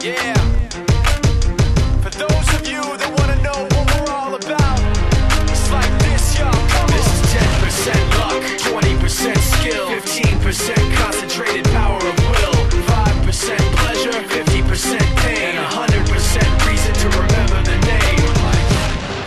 Yeah. For those of you that wanna know what we're all about, it's like this, y'all. This is 10% luck, 20% skill, 15% concentrated power of will, 5% pleasure, 50% pain, 100% reason to remember the name.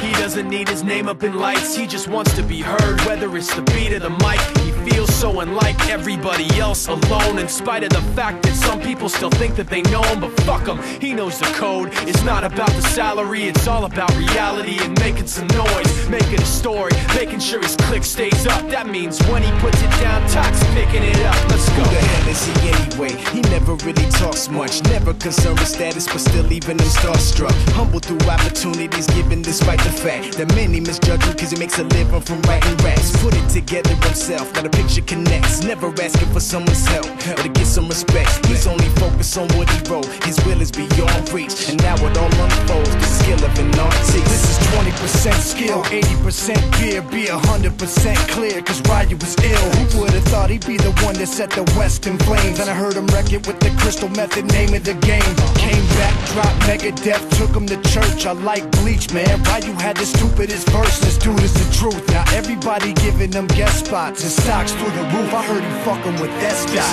He doesn't need his name up in lights, he just wants to be heard, whether it's the beat or the mic. He feels so unlike everybody else, alone, in spite of the fact that some people still think that they know him. But fuck him, he knows the code. It's not about the salary, it's all about reality and making some noise, making a story, making sure his click stays up. That means when he puts it down, Tox picking it up. Let's go. Who the hell is he anyway? He never really talks much, never concerned with status, but still leaving him starstruck. Humble through opportunities given despite the fact that many misjudge him cause he makes a living from writing raps. Put it together himself, now the picture connects. Never asking for someone's help or to get some respect. He's only focused on what he wrote. His will is beyond reach, and now it all unfolds, the skill of an artist. This is 20% skill, 80% fear. Be 100% clear, cause Ryu was ill. Who would've thought he'd be the one that set the West in flames? And I heard him wreck it with the crystal method, name of the game. Came back, dropped Megadeth, took him to church. I like Bleach, man. Ryu had the stupidest verse. This dude is the truth. Now everybody giving them guest spots and stocks through the roof. I heard he fucking with that stock.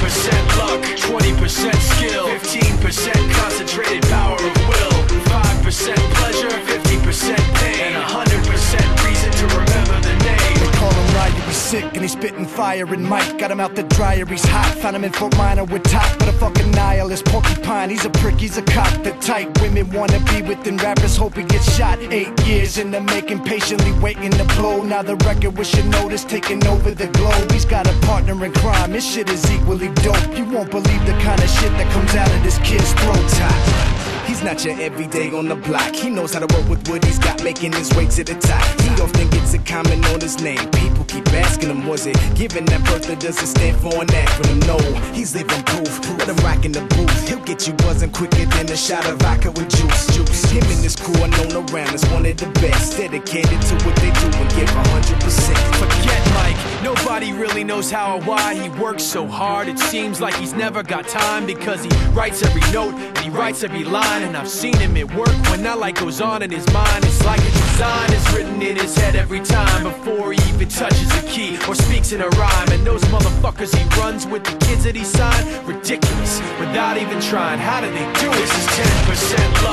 This is 10% luck, 20% skill, 15% concentrated power of will, 5% pleasure, 50% pain, and 100% reason to remember the name. They call him Ryu, he's sick and he's spitting fire. And Mike got him out the dryer, he's hot. Found him in Fort Minor with top, but a fucking nihilist porcupine. He's a prick, he's a cock. The type women wanna be within rappers, hope he gets shot. 8 years in the making, patiently waiting to blow. Now the record with your notice taking over the globe. He's got a partner in crime, this shit is equally dope. You won't believe the kind of shit that comes out of this kid's throat. He's not your everyday on the block. He knows how to work with what he's got, making his way to the top. He often gets a comment on his name. People keep asking him, was it given that birth or does it stand for an acronym? No, he's living proof. Let him rock in the booth. He'll get you buzzing quicker than a shot of vodka with juice. Him and his crew are known around as one of the best, dedicated to what they do and give 100%. Forget Mike, nobody really knows how or why he works so hard. It seems like he's never got time because he writes every note and he writes every line. And I've seen him at work when that light goes on in his mind. It's like a design is written in his head every time before he even touches a key or speaks in a rhyme. And those motherfuckers he runs with, the kids that he signed, ridiculous, without even trying. How do they do it? This is 10% luck,